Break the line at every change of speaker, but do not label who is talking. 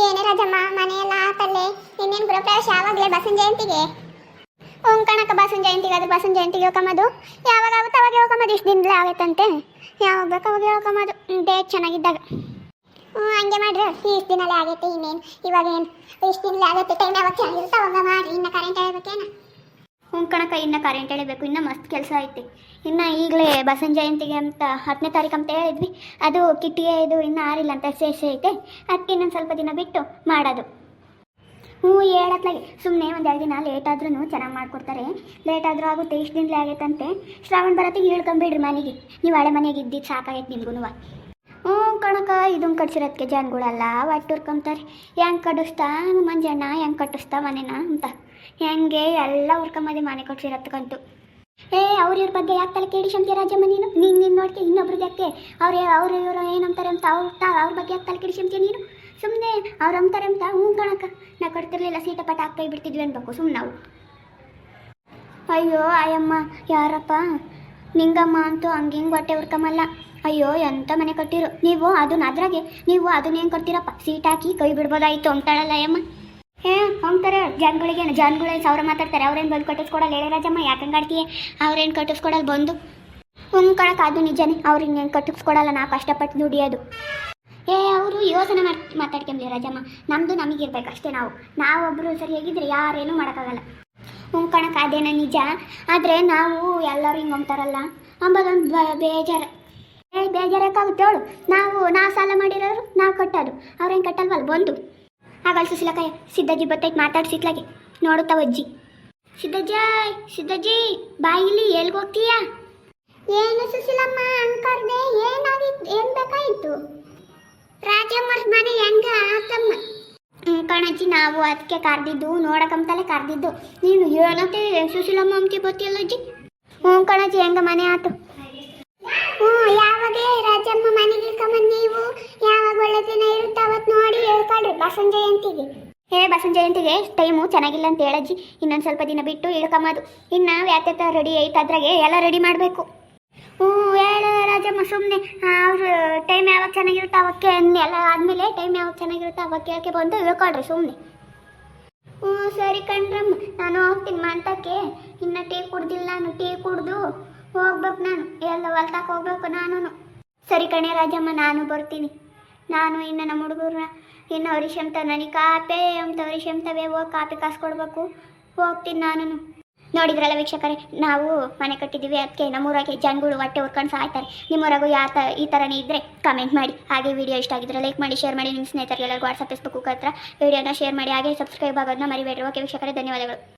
ಏನೇ ರಾಜಮ್ಮ ಮನೆಯೆಲ್ಲ ಆತಲ್ಲೇ ಇನ್ನೇನು ಗೃಹಪ್ರವೇಶ ಯಾವಾಗಲೇ ಬಸವನ ಜಯಂತಿಗೆ ಕಣಕ ಬಸವನ ಜಯಂತಿಗೆ ಅದು ಬಸವನ ಜಯಂತಿಗೆ ಹೇಳ್ಕೊಂಬದು ಯಾವಾಗ ಆಗುತ್ತೆ ಅವಾಗ ಹೇಳ್ಕೊಂಬದು ಇಷ್ಟು ದಿನದಲ್ಲೇ ಆಗೈತಂತೆ ಯಾವಾಗ ಬೇಕು ಅವಾಗ ಹೇಳ್ಕೊಂಬದು ಡೇಟ್ ಚೆನ್ನಾಗಿದ್ದಾಗ ಹಂಗೆ ಮಾಡ್ರಿ ಇಷ್ಟು ದಿನಲ್ಲೇ ಆಗೈತೆ ಇನ್ನೇನು ಇವಾಗ ಏನು ಇಷ್ಟು ದಿನಲ್ಲೇ ಆಗೈತೆ ಟೈಮ್ ಯಾವಾಗ ಚೆನ್ನಾಗಿರುತ್ತೆ ಅವಾಗ ಮಾಡಿ ಇನ್ನು ಕರೆಂಟ್ ಹೇಳ್ಬೇಕೇನ
ಕಣಕ ಇನ್ನು ಕರೆಂಟ್ ಹೇಳಬೇಕು ಇನ್ನೂ ಮಸ್ತ್ ಕೆಲಸ ಐತೆ ಇನ್ನು ಈಗಲೇ ಬಸವನ ಜಯಂತಿಗೆ ಅಂತ 10ನೇ ತಾರೀಕು ಅಂತ ಹೇಳಿದ್ವಿ ಅದು ಕಿಟ್ಟಿಗೆ ಇದು ಇನ್ನೂ ಆರಿಲ್ಲ ಅಂತ ಶೇಷ ಐತೆ ಅದಕ್ಕೆ ಇನ್ನೊಂದು ಸ್ವಲ್ಪ ದಿನ ಬಿಟ್ಟು ಮಾಡೋದು ಹೇಳತ್ಲಾಗೆ ಸುಮ್ಮನೆ ಒಂದು 2 ದಿನ ಲೇಟ್ ಆದ್ರೂ ಚೆನ್ನಾಗಿ ಮಾಡಿಕೊಡ್ತಾರೆ ಲೇಟ್ ಆದರೂ ಆಗುತ್ತೆ ಇಷ್ಟು ದಿನಲೇ ಆಗೈತಂತೆ ಶ್ರಾವಣ ಬರತ್ತಿಗೆ ಇಳ್ಕೊಂಬಿಡ್ರಿ ಮನೆಗೆ ನೀವು ಹಳೆ ಮನೆಗೆ ಇದ್ದಿದ್ದು ಸಾಕಾಗೈತೆ ನಿಮ್ಗೂ ಕಣಕ ಇದನ್ನು ಕಟ್ಸಿರೋದಕ್ಕೆ ಜನಗಳೆಲ್ಲ ಒಟ್ಟು ಹುರ್ಕೊಂತಾರೆ ಹೆಂಗೆ ಕಟ್ಟಿಸ್ತಾ ಮಂಜಣ್ಣ ಹೆಂಗೆ ಕಟ್ಟಿಸ್ತಾ ಮನೆನ ಅಂತ ಹೆಂಗೆ ಎಲ್ಲ ಹುರ್ಕೊಂಬದೆ ಮನೆ ಕಟ್ಸಿರೋದಕ್ಕಂತೂ ಅವ್ರ ಇವ್ರ ಬಗ್ಗೆ ಯಾಕೆ ತಲೆ ಕೆಡಿಸಂತೀಯ ರಾಜಮ್ಮ ನೀನು ನೋಡ್ತೀಯ ಇನ್ನೊಬ್ರದ್ದು ಯಾಕೆ ಅವ್ರು ಇವರು ಏನಂತಾರೆ ಅಂತ ಅವ್ರ ಬಗ್ಗೆ ಯಾಕೆ ತಲೆ ಕೆಡಿಸಂತೀಯ ನೀನು ಸುಮ್ಮನೆ ಅವ್ರು ಅಂತಾರೆ ಅಂತ ಕಣಕ ನಾವು ಕಟ್ತಿರ್ಲಿಲ್ಲ ಸೀಟಪಟ ಕೈ ಬಿಡ್ತಿದ್ವಿ ಅನ್ಬೇಕು ಸುಮ್ಮನೆ ನಾವು ಅಯ್ಯೋ ಅಯ್ಯಮ್ಮ ಯಾರಪ್ಪ ನಿಂಗಮ್ಮ ಅಂತೂ ಹಂಗೆ ಹೊಟ್ಟೆ ಹುರ್ಕಮಲ್ಲ ಅಯ್ಯೋ ಎಂಥ ಮನೆ ಕಟ್ಟಿರು ನೀವು ಅದ್ರಾಗೆ ನೀವು ಅದನ್ನ ಹೆಂಗೆ ಕಟ್ತೀರಪ್ಪ ಸೀಟ್ ಹಾಕಿ ಕೈ ಬಿಡ್ಬೋದಾಯಿತು ಅಂತಾಳಲ್ಲ ಅಯ್ಯಮ್ಮ ಅಂತಾರೆ ಜನಗಳೇನು 1000 ಮಾತಾಡ್ತಾರೆ ಅವ್ರೇನು ಬಂದು ಕಟ್ಟಿಸ್ಕೊಡಲ್ಲ ಹೇಳಿ ರಾಜಮ್ಮ ಯಾಕಂಗೆ ಆಡ್ತೀಯ ಅವ್ರೇನು ಕಟ್ಟಿಸ್ಕೊಡಲ್ಲ ಬಂದು ಕಣಕ್ಕೆ ಅದು ನಿಜನೇ ಅವ್ರಿಗೆ ಏನು ಕಟ್ಟಿಸ್ಕೊಡಲ್ಲ ನಾವು ಕಷ್ಟಪಟ್ಟು ದುಡಿಯೋದು ಅವರು ಯೋಚನೆ ಮಾತಾಡ್ಕೊಂಬ್ಲಿ ರಾಜಮ್ಮ ನಮ್ಮದು ನಮಗಿರ್ಬೇಕು ಅಷ್ಟೇ ನಾವೊಬ್ಬರು ಸರಿಯಾಗಿದ್ರೆ ಯಾರೇನೂ ಮಾಡೋಕ್ಕಾಗಲ್ಲ ಕಣಕ್ಕೆ ಅದೇನೋ ನಿಜ ಆದರೆ ನಾವು ಎಲ್ಲರೂ ಹಿಂಗೆ ಅಂತಾರಲ್ಲ ಅಂಬೋದೊಂದು ಬೇಜಾರು ಬೇಜಾರಕ್ಕಾಗುತ್ತೆ ಅವಳು ನಾವು ಸಾಲ ಮಾಡಿರೋರು ನಾವು ಕಟ್ಟೋದು ಅವ್ರೇನು ಕಟ್ಟಲ್ವಲ್ಲ ಬಂದು ಆಗಲ್ಲ ಸುಶೀಲಕಾಯ ಸಿದ್ಧಜ್ಜಿ ಬತ್ತೈತೆ ಮಾತಾಡ್ಸಿತ್ಲಾಗೆ ನೋಡುತ್ತಾವ ಅಜ್ಜಿ ಸಿದ್ಧಜ್ಜಿ ಬಾಯಿಲಿ ಎಲ್ಗೋಗ್ತೀಯಾ
ಏನು ಸುಶೀಲಮ್ಮ ಅನ್ಕರ್ದೆ ಏನು ಬೇಕಾಯಿತು ರಾಜಮ್ಮರ ಮನೆ ಹೆಂಗ ಆತಮ್ಮ
ಕಣಜ್ಜಿ ನಾವು ಅದಕ್ಕೆ ಕರೆದಿದ್ದು ನೋಡಕಂತಲೇ ಕರೆದಿದ್ದು ನೀನು ಏನಂತೆ ಸುಶೀಲಮ್ಮ ಅಂತಿ ಗೊತ್ತಿಲ್ಲ ಅಜ್ಜಿ ಕಣಜ್ಜಿ ಹೆಂಗ ಮನೆ ಆತು
ಯಾವಾಗ ರಾಜಮ್ಮ ಮನೆಗೆ ಕಮ್ಮನ್ ನೀವು ಯಾವಾಗ ಒಳ್ಳೆ ದಿನ ಇರುತ್ತೆ ಅವತ್ತು ನೋಡಿ ಹೇಳ್ಕೊಳ್ರಿ ಬಸವನ ಜಯಂತಿಗೆ
ಬಸವನ ಜಯಂತಿಗೆ ಟೈಮು ಚೆನ್ನಾಗಿಲ್ಲ ಅಂತ ಹೇಳಜ್ಜಿ ಇನ್ನೊಂದು ಸ್ವಲ್ಪ ದಿನ ಬಿಟ್ಟು ಇಳ್ಕೊಂಬದು ಇನ್ನು ವ್ಯಾತ್ಯತ ರೆಡಿ ಐತೆ ಅದ್ರಾಗೆ ಎಲ್ಲ ರೆಡಿ ಮಾಡಬೇಕು ಹೇಳು ರಾಜಮ್ಮ ಸುಮ್ಮನೆ ಅವ್ರು ಟೈಮ್ ಯಾವಾಗ ಚೆನ್ನಾಗಿರುತ್ತೆ ಅವಕ್ಕೆ ಎಲ್ಲ ಆದಮೇಲೆ ಟೈಮ್ ಯಾವಾಗ ಚೆನ್ನಾಗಿರುತ್ತೆ ಅವಾಗ ಕೇಳಕ್ಕೆ ಬಂದು ಇಳ್ಕೊಳ್ರಿ ಸುಮ್ಮನೆ
ಸರಿ ಕಣ್ರಮ್ಮ ನಾನು ಹೋಗ್ತೀನಿ ಮಂಟಕ್ಕೆ ಇನ್ನು ಟೀ ಕುಡ್ದಿಲ್ಲ ನಾನು ಟೀ ಕುಡ್ದು ಹೋಗ್ಬೇಕು ನಾನು ಎಲ್ಲ ಹೊಲ್ತಕ್ಕೆ ಹೋಗ್ಬೇಕು ನಾನು
ಸರಿ ಕಣೆ ರಾಜಮ್ಮ ನಾನು ಬರ್ತೀನಿ ನಾನು ಇನ್ನು ನಮ್ಮ ಹುಡುಗರ ಇನ್ನು ಅವರಿಶಂತ ನನಗೆ ಕಾಪೆ ಅಂತ ಅವರಿಶಂತವೇ ಹೋಗಿ ಕಾಪಿ ಕಾಸು ಕೊಡಬೇಕು ಹೋಗ್ತೀನಿ ನಾನು ನೋಡಿದ್ರಲ್ಲ ವೀಕ್ಷಕರೇ ನಾವು ಮನೆ ಕಟ್ಟಿದ್ದೀವಿ ಅದಕ್ಕೆ ನಮ್ಮೂರಾಗೆ ಜನಗಳು ಹೊಟ್ಟೆ ಹುರ್ಕೊಂಡು ಸಾಯ್ತಾರೆ ನಿಮ್ಮೂರಾಗೂ ಈ ಥರನೇ ಇದ್ದರೆ ಕಮೆಂಟ್ ಮಾಡಿ ಹಾಗೆ ವಿಡಿಯೋ ಇಷ್ಟ ಆಗಿದ್ರೆ ಲೈಕ್ ಮಾಡಿ ಶೇರ್ ಮಾಡಿ ನಿಮ್ಮ ಸ್ನೇಹಿತರಿಗೆಲ್ಲರಿಗೂ ವಾಟ್ಸಪ್ ಫೇಸ್ಬುಕ್ ಹತ್ರ ವಿಡಿಯೋನ ಶೇರ್ ಮಾಡಿ ಹಾಗೆ ಸಬ್ಸ್ಕ್ರೈಬ್ ಆಗೋದನ್ನ ಮರಿಬೇಡ್ರಿ ಓಕೆ ವೀಕ್ಷಕರೇ ಧನ್ಯವಾದಗಳು